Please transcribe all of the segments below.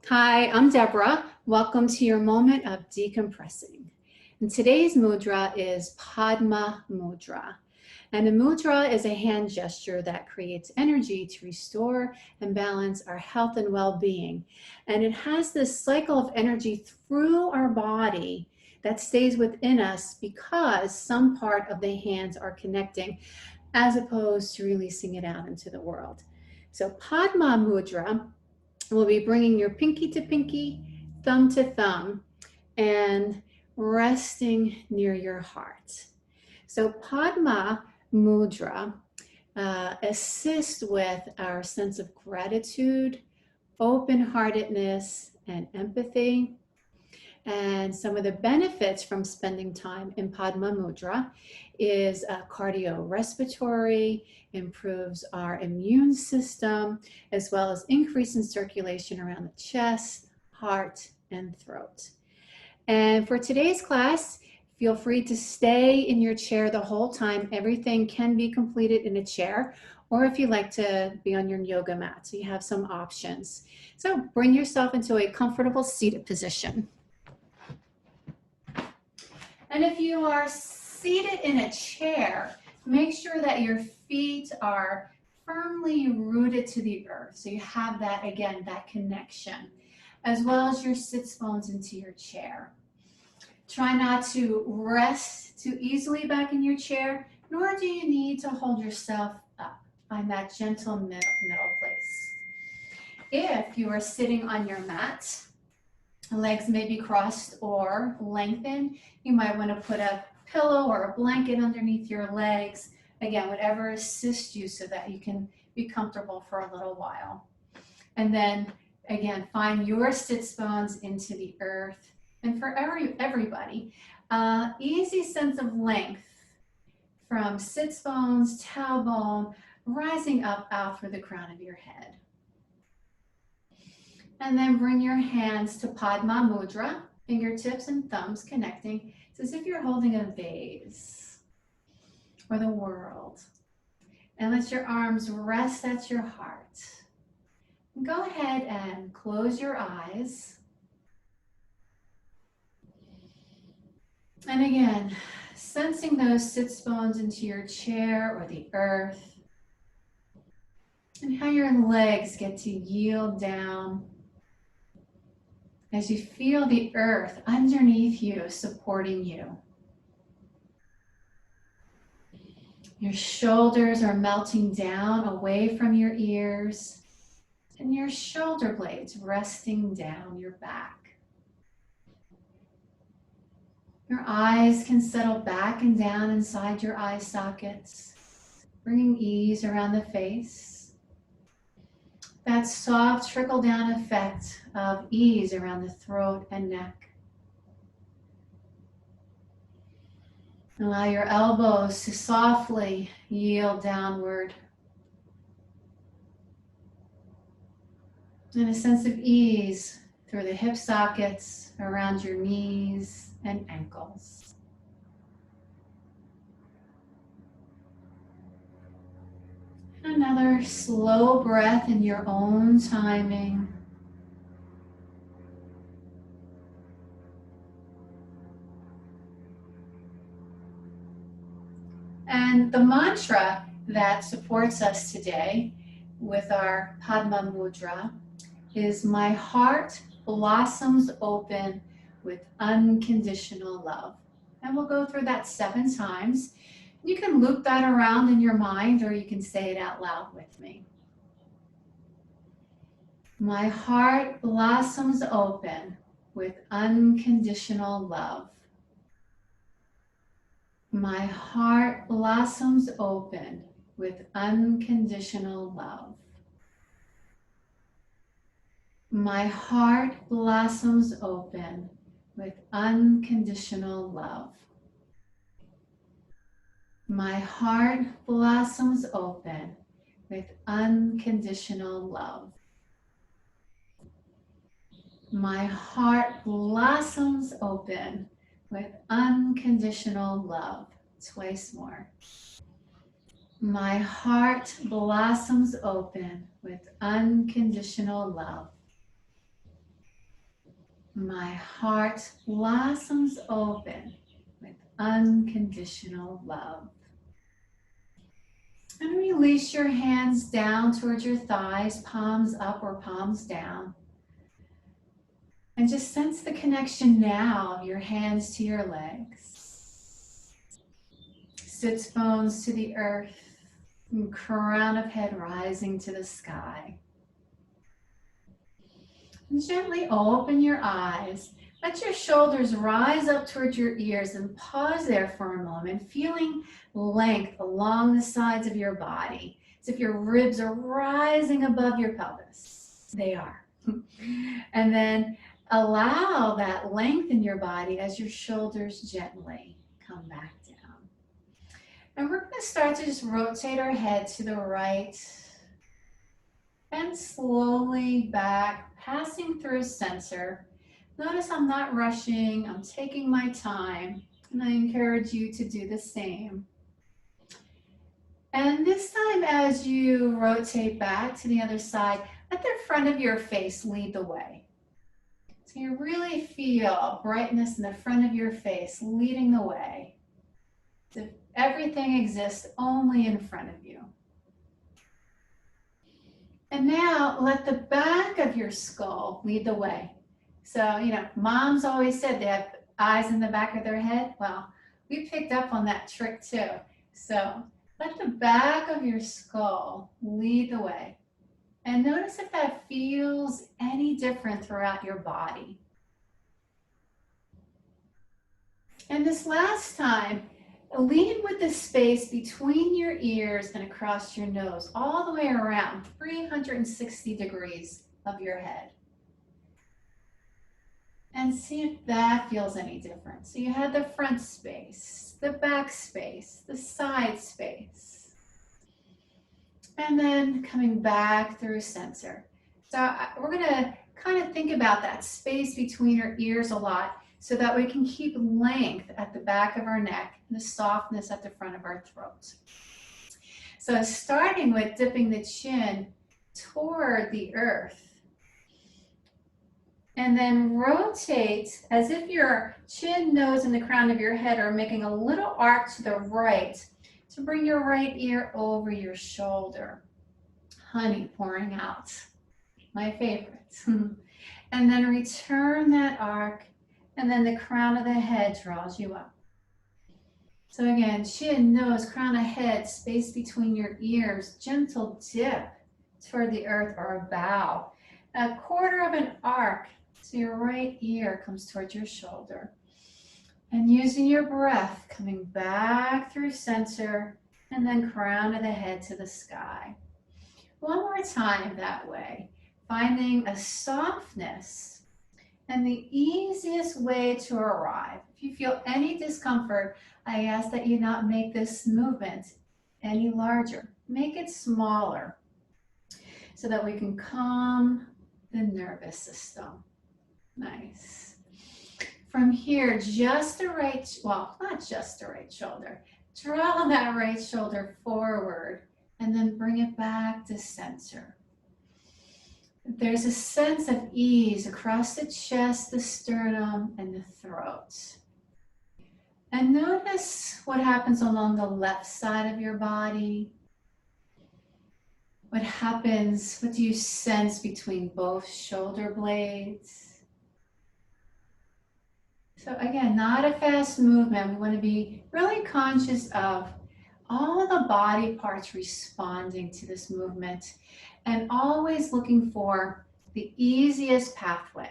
Hi, I'm Deborah. Welcome to your moment of decompressing. And today's mudra is Padma Mudra. And a mudra is a hand gesture that creates energy to restore and balance our health and well-being. And it has this cycle of energy through our body that stays within us because some part of the hands are connecting as opposed to releasing it out into the world. So Padma Mudra, we'll be bringing your pinky to pinky, thumb to thumb, and resting near your heart. So Padma Mudra assists with our sense of gratitude, open-heartedness, and empathy. And some of the benefits from spending time in Padma Mudra is cardiorespiratory, improves our immune system, as well as increase in circulation around the chest, heart, and throat. And for today's class, feel free to stay in your chair the whole time. Everything can be completed in a chair, or if you like to be on your yoga mat. So you have some options. So bring yourself into a comfortable seated position. And if you are seated in a chair, make sure that your feet are firmly rooted to the earth. So you have that, again, that connection, as well as your sits bones into your chair. Try not to rest too easily back in your chair, nor do you need to hold yourself up. Find that gentle middle place. If you are sitting on your mat, legs may be crossed or lengthened. You might want to put a pillow or a blanket underneath your legs. Again, whatever assists you so that you can be comfortable for a little while. And then, again, find your sits bones into the earth. And for everybody, easy sense of length from sits bones, tailbone, rising up out through the crown of your head. And then bring your hands to Padma Mudra, fingertips and thumbs connecting. It's as if you're holding a vase or the world. And let your arms rest at your heart. And go ahead and close your eyes. And again, sensing those sits bones into your chair or the earth. And how your legs get to yield down as you feel the earth underneath you supporting you. Your shoulders are melting down away from your ears, and your shoulder blades resting down your back. Your eyes can settle back and down inside your eye sockets, bringing ease around the face. That soft trickle-down effect of ease around the throat and neck. Allow your elbows to softly yield downward. And a sense of ease through the hip sockets, around your knees and ankles. Another slow breath in your own timing. And the mantra that supports us today with our Padma Mudra is, my heart blossoms open with unconditional love. And we'll go through that 7 times. You can loop that around in your mind, or you can say it out loud with me. My heart blossoms open with unconditional love. My heart blossoms open with unconditional love. My heart blossoms open with unconditional love. My heart blossoms open with unconditional love. My heart blossoms open with unconditional love. Twice more. My heart blossoms open with unconditional love. My heart blossoms open with unconditional love. And release your hands down towards your thighs, palms up or palms down. And just sense the connection now of your hands to your legs. Sits bones to the earth, and crown of head rising to the sky. And gently open your eyes. Let your shoulders rise up towards your ears and pause there for a moment, feeling length along the sides of your body, as if your ribs are rising above your pelvis. They are. And then allow that length in your body as your shoulders gently come back down. And we're going to start to just rotate our head to the right and slowly back, passing through center. Notice I'm not rushing, I'm taking my time, and I encourage you to do the same. And this time as you rotate back to the other side, let the front of your face lead the way. So you really feel brightness in the front of your face leading the way. So everything exists only in front of you. And now let the back of your skull lead the way. So, moms always said they have eyes in the back of their head. Well, we picked up on that trick too. So let the back of your skull lead the way. And notice if that feels any different throughout your body. And this last time, lead with the space between your ears and across your nose, all the way around 360 degrees of your head. And see if that feels any different. So you had the front space, the back space, the side space. And then coming back through center. So we're gonna kind of think about that space between our ears a lot so that we can keep length at the back of our neck and the softness at the front of our throat. So starting with dipping the chin toward the earth. And then rotate as if your chin, nose, and the crown of your head are making a little arc to the right to bring your right ear over your shoulder. Honey pouring out, my favorite. And then return that arc, and then the crown of the head draws you up. So again, chin, nose, crown of head, space between your ears, gentle dip toward the earth or a bow. A quarter of an arc. So your right ear comes towards your shoulder. And using your breath, coming back through center, and then crown of the head to the sky. One more time that way, finding a softness. And the easiest way to arrive, if you feel any discomfort, I ask that you not make this movement any larger. Make it smaller so that we can calm the nervous system. Nice. From here, just the right, well, not just the right shoulder. Draw that right shoulder forward and then bring it back to center. There's a sense of ease across the chest, the sternum, and the throat. And notice what happens along the left side of your body. What happens, what do you sense between both shoulder blades? So again, not a fast movement. We want to be really conscious of all the body parts responding to this movement and always looking for the easiest pathway.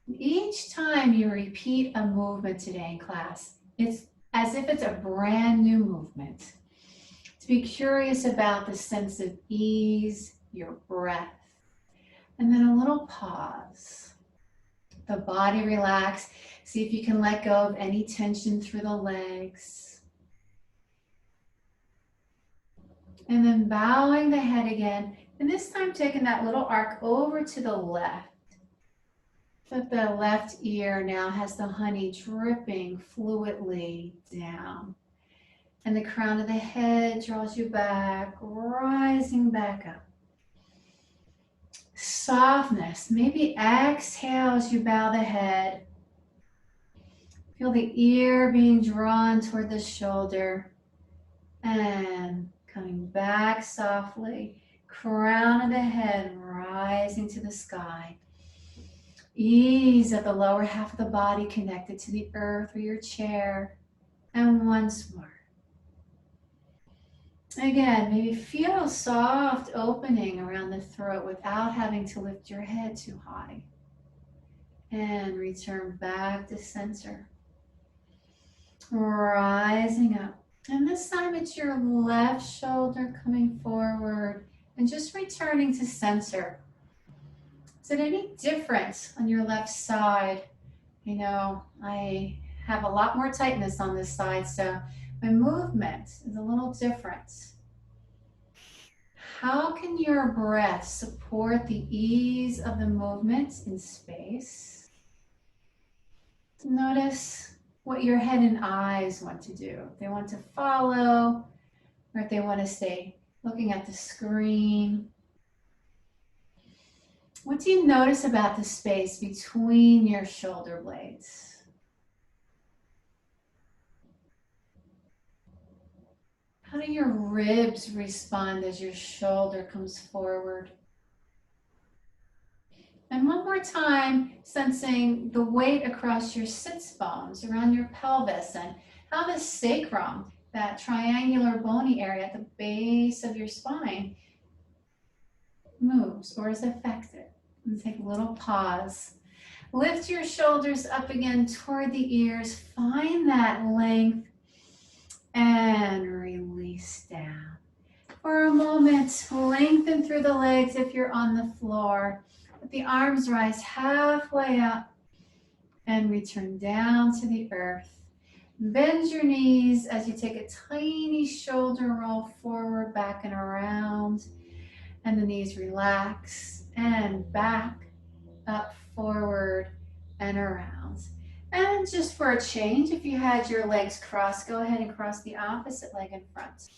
Each time you repeat a movement today in class, it's as if it's a brand new movement. To be curious about the sense of ease, your breath, and then a little pause. The body relax. See if you can let go of any tension through the legs. And then bowing the head again. And this time taking that little arc over to the left. So the left ear now has the honey dripping fluidly down. And the crown of the head draws you back, rising back up. softness. Maybe exhale as you bow the head. Feel the ear being drawn toward the shoulder. And coming back softly. Crown of the head rising to the sky. Ease of the lower half of the body connected to the earth or your chair. And once more. Again, maybe feel a soft opening around the throat without having to lift your head too high. And return back to center. Rising up. And this time it's your left shoulder coming forward and just returning to center. Is it any different on your left side? You know, I have a lot more tightness on this side, so my movement is a little different. How can your breath support the ease of the movement in space? Notice what your head and eyes want to do. If they want to follow, or if they want to stay looking at the screen. What do you notice about the space between your shoulder blades? How do your ribs respond as your shoulder comes forward? And one more time, sensing the weight across your sits bones, around your pelvis, and how the sacrum, that triangular bony area at the base of your spine, moves or is affected. And take a little pause. Lift your shoulders up again toward the ears. Find that length and release down. For a moment, lengthen through the legs if you're on the floor. Let the arms rise halfway up and return down to the earth. Bend your knees as you take a tiny shoulder roll forward, back and around. And the knees relax and back, up, forward, and around. And just for a change, if you had your legs crossed, go ahead and cross the opposite leg in front.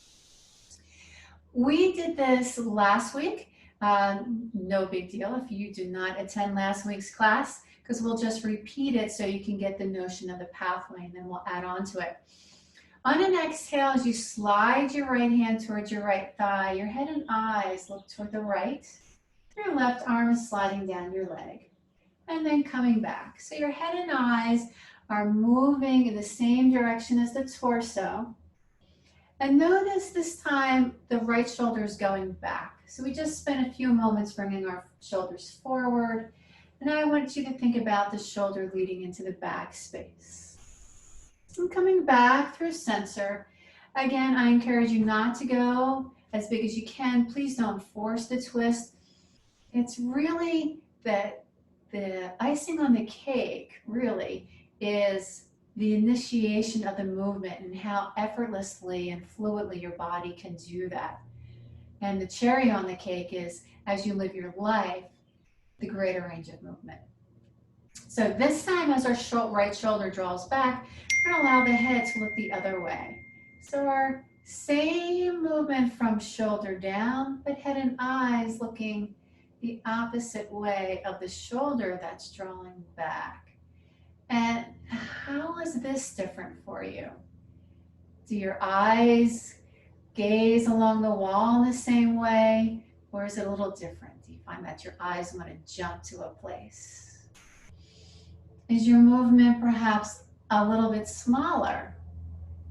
We did this last week. No big deal if you do not attend last week's class, because we'll just repeat it so you can get the notion of the pathway, and then we'll add on to it. On an exhale, as you slide your right hand towards your right thigh, your head and eyes look toward the right. Your left arm is sliding down your leg. And then coming back. So your head and eyes are moving in the same direction as the torso. And notice this time the right shoulder is going back. So we just spent a few moments bringing our shoulders forward. And I want you to think about the shoulder leading into the back space. And coming back through center. Again, I encourage you not to go as big as you can. Please don't force the twist. It's really that the icing on the cake really is the initiation of the movement and how effortlessly and fluidly your body can do that. And the cherry on the cake is, as you live your life, the greater range of movement. So this time, as our right shoulder draws back, we're going to allow the head to look the other way. So our same movement from shoulder down, but head and eyes looking the opposite way of the shoulder that's drawing back. And how is this different for you? Do your eyes gaze along the wall in the same way, or is it a little different? Do you find that your eyes want to jump to a place? Is your movement perhaps a little bit smaller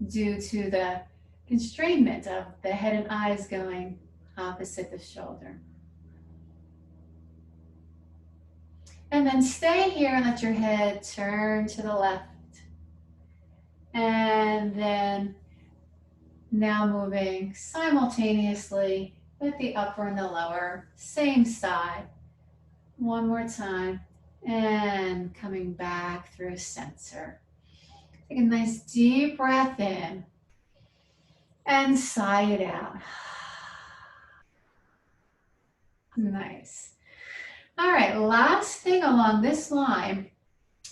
due to the constrainment of the head and eyes going opposite the shoulder? And then stay here and let your head turn to the left. And then now moving simultaneously with the upper and the lower, same side. One more time. And coming back through center. Take a nice deep breath in and sigh it out. Nice. All right, last thing along this line,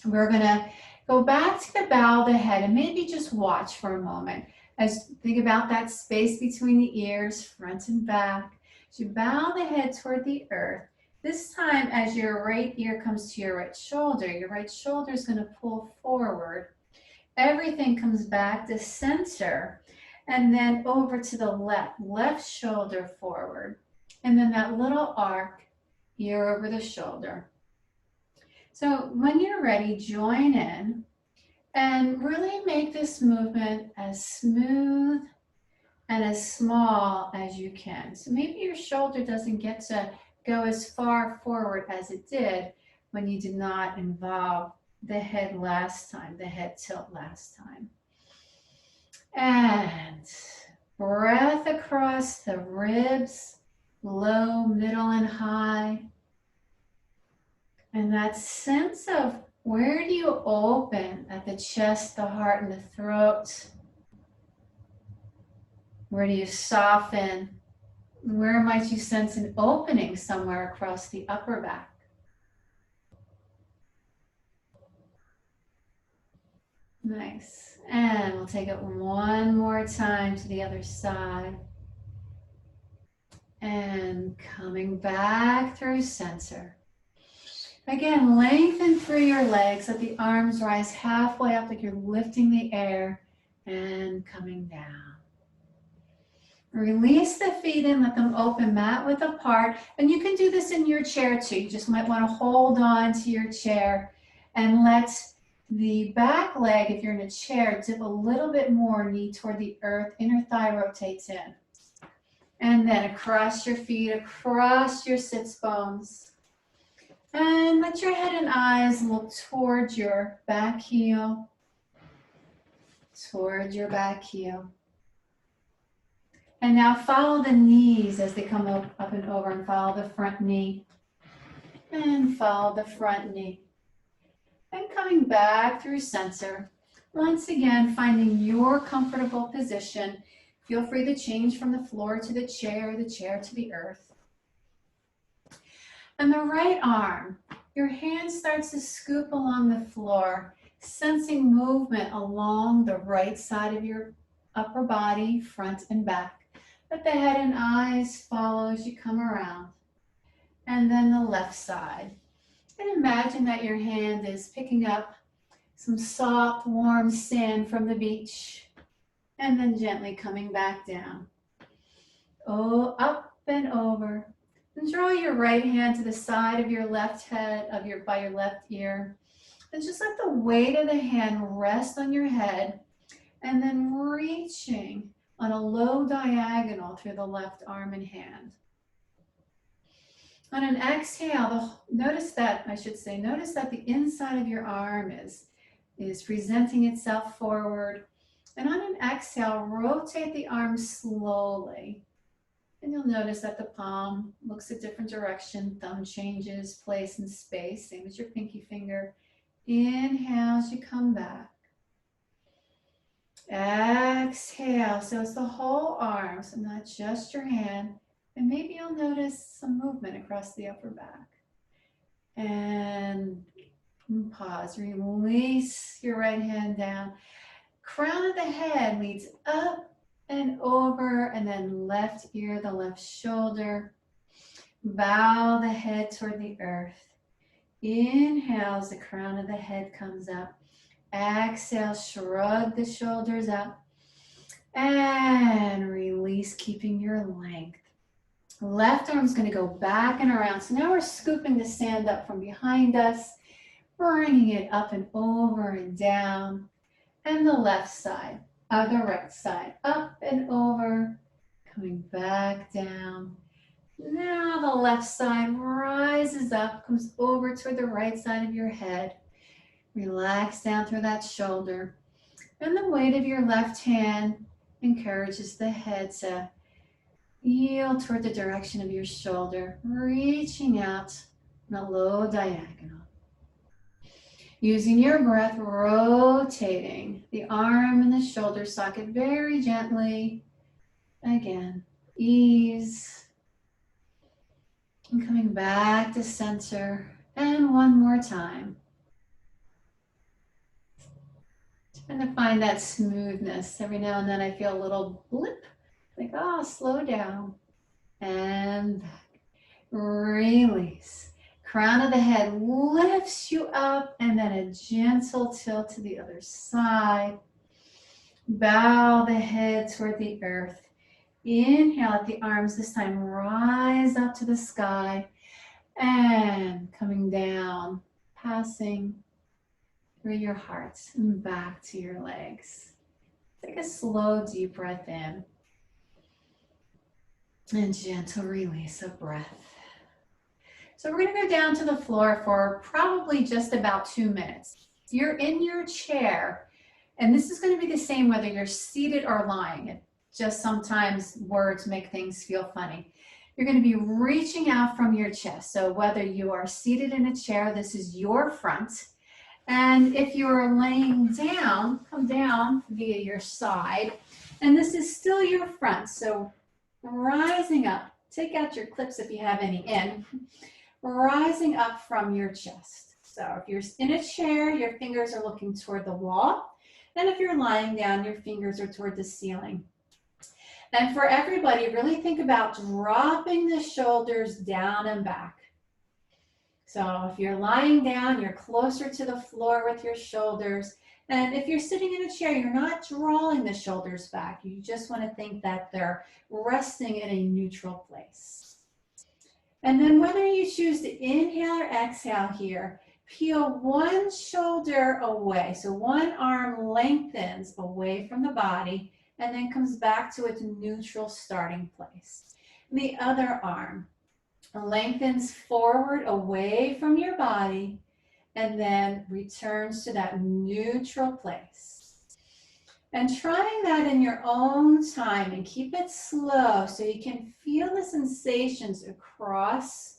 we're gonna go back to the bow of the head and maybe just watch for a moment. As think about that space between the ears, front and back. As you bow the head toward the earth, This time, as your right ear comes to your right shoulder is going to pull forward. Everything comes back to center, and then over to the left shoulder forward. And then that little arc, ear over the shoulder. So when you're ready, join in and really make this movement as smooth and as small as you can. So maybe your shoulder doesn't get to go as far forward as it did when you did not involve the head last time, the head tilt last time. And breath across the ribs, low, middle, and high. And that sense of where do you open at the chest, the heart, and the throat? Where do you soften? Where might you sense an opening somewhere across the upper back? Nice. And we'll take it one more time to the other side. And coming back through center. Again, lengthen through your legs. Let the arms rise halfway up like you're lifting the air and coming down. Release the feet in, let them open mat width apart. And you can do this in your chair too. You just might want to hold on to your chair and let the back leg, if you're in a chair, dip a little bit more, knee toward the earth, inner thigh rotates in. And then across your feet, across your sits bones. And let your head and eyes look towards your back heel, towards your back heel. And now follow the knees as they come up and over, and follow the front knee. And follow the front knee. And coming back through center. Once again, finding your comfortable position. Feel free to change from the floor to the chair to the earth. And the right arm, your hand starts to scoop along the floor, sensing movement along the right side of your upper body, front and back. Let the head and eyes follow as you come around. And then the left side. And imagine that your hand is picking up some soft, warm sand from the beach. And then gently coming back down. Oh, up and over. And draw your right hand to the side of your left head, by your left ear. And just let the weight of the hand rest on your head. And then reaching on a low diagonal through the left arm and hand. On an exhale, notice that the inside of your arm is presenting itself forward. And on an exhale, rotate the arm slowly. And you'll notice that the palm looks a different direction, thumb changes place and space, same as your pinky finger. Inhale as you come back. Exhale, so it's the whole arm, so not just your hand. And maybe you'll notice some movement across the upper back. And pause, release your right hand down. Crown of the head leads up and over, and then left ear, the left shoulder. Bow the head toward the earth. Inhale as the crown of the head comes up. Exhale, shrug the shoulders up. And release, keeping your length. Left arm's going to go back and around. So now we're scooping the sand up from behind us, bringing it up and over and down. And the left side, the right side, up and over, coming back down. Now the left side rises up, comes over toward the right side of your head. Relax down through that shoulder. And the weight of your left hand encourages the head to yield toward the direction of your shoulder, reaching out in a low diagonal. Using your breath, rotating the arm and the shoulder socket very gently. Again, ease. And coming back to center. And one more time. Trying to find that smoothness. Every now and then I feel a little blip. Like, oh, slow down. And back. Release. Crown of the head lifts you up, and then a gentle tilt to the other side. Bow the head toward the earth. Inhale, let the arms this time rise up to the sky, and coming down, passing through your heart and back to your legs. Take a slow, deep breath in, and gentle release of breath. So we're going to go down to the floor for probably just about 2 minutes. You're in your chair, and this is going to be the same whether you're seated or lying. It just sometimes words make things feel funny. You're going to be reaching out from your chest. So whether you are seated in a chair, this is your front. And if you're laying down, come down via your side. And this is still your front. So rising up, take out your clips if you have any in. Rising up from your chest. So if you're in a chair, your fingers are looking toward the wall. And if you're lying down, your fingers are toward the ceiling. And for everybody, really think about dropping the shoulders down and back. So if you're lying down, you're closer to the floor with your shoulders. And if you're sitting in a chair, you're not drawing the shoulders back. You just want to think that they're resting in a neutral place. And then whether you choose to inhale or exhale here, peel one shoulder away. So one arm lengthens away from the body and then comes back to its neutral starting place. The other arm lengthens forward away from your body and then returns to that neutral place. And trying that in your own time and keep it slow so you can feel the sensations across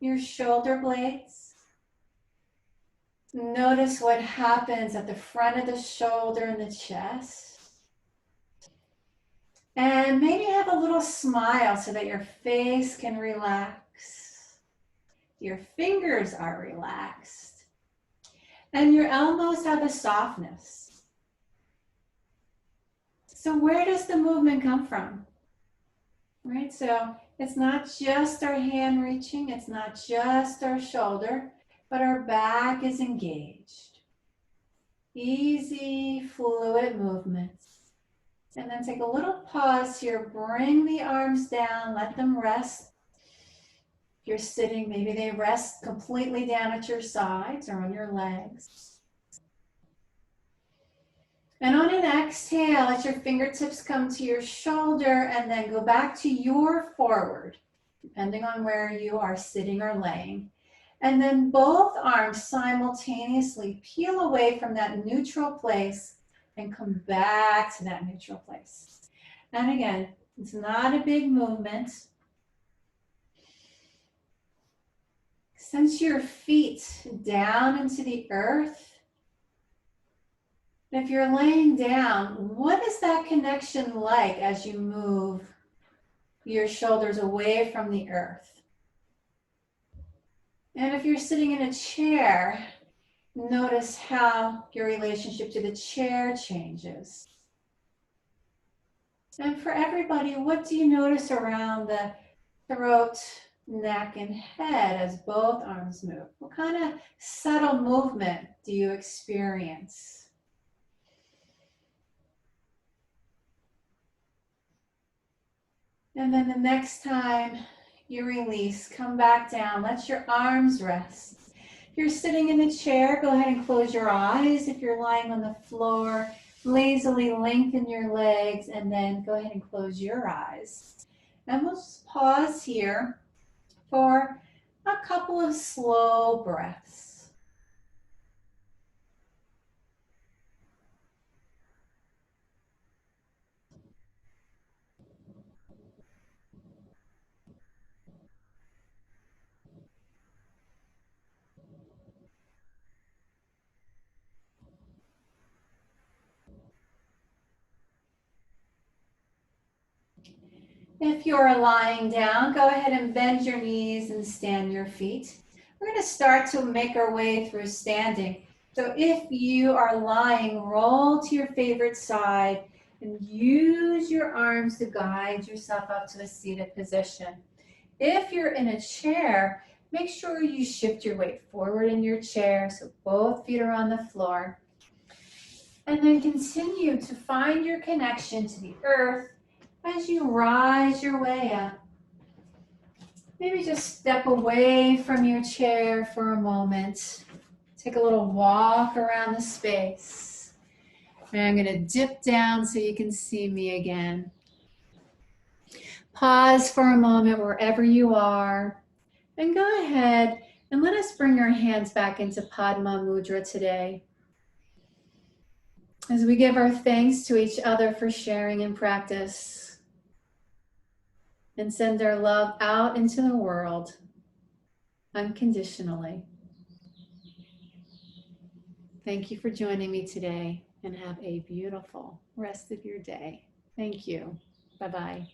your shoulder blades. Notice what happens at the front of the shoulder and the chest. And maybe have a little smile so that your face can relax. Your fingers are relaxed. And your elbows have a softness. So where does the movement come from? Right, so it's not just our hand reaching, it's not just our shoulder, but our back is engaged. Easy, fluid movements. And then take a little pause here. Bring the arms down. Let them rest. If you're sitting, maybe they rest completely down at your sides or on your legs. And on an exhale, let your fingertips come to your shoulder and then go back to your forward, depending on where you are sitting or laying. And then both arms simultaneously peel away from that neutral place and come back to that neutral place. And again, it's not a big movement. Sense your feet down into the earth. If you're laying down, what is that connection like as you move your shoulders away from the earth? And if you're sitting in a chair, notice how your relationship to the chair changes. And for everybody, what do you notice around the throat, neck, and head as both arms move? What kind of subtle movement do you experience? And then the next time you release, come back down, let your arms rest. If you're sitting in a chair, go ahead and close your eyes. If you're lying on the floor, lazily lengthen your legs and then go ahead and close your eyes. And we'll just pause here for a couple of slow breaths. If you're lying down, go ahead and bend your knees and stand your feet. We're going to start to make our way through standing. So if you are lying, roll to your favorite side and use your arms to guide yourself up to a seated position. If you're in a chair, make sure you shift your weight forward in your chair so both feet are on the floor. And then continue to find your connection to the earth as you rise your way up. Maybe just step away from your chair for a moment. Take a little walk around the space. And I'm going to dip down so you can see me again. Pause for a moment wherever you are. And go ahead and let us bring our hands back into Padma Mudra today. As we give our thanks to each other for sharing in practice. And send our love out into the world unconditionally. Thank you for joining me today and have a beautiful rest of your day. Thank you. Bye-bye.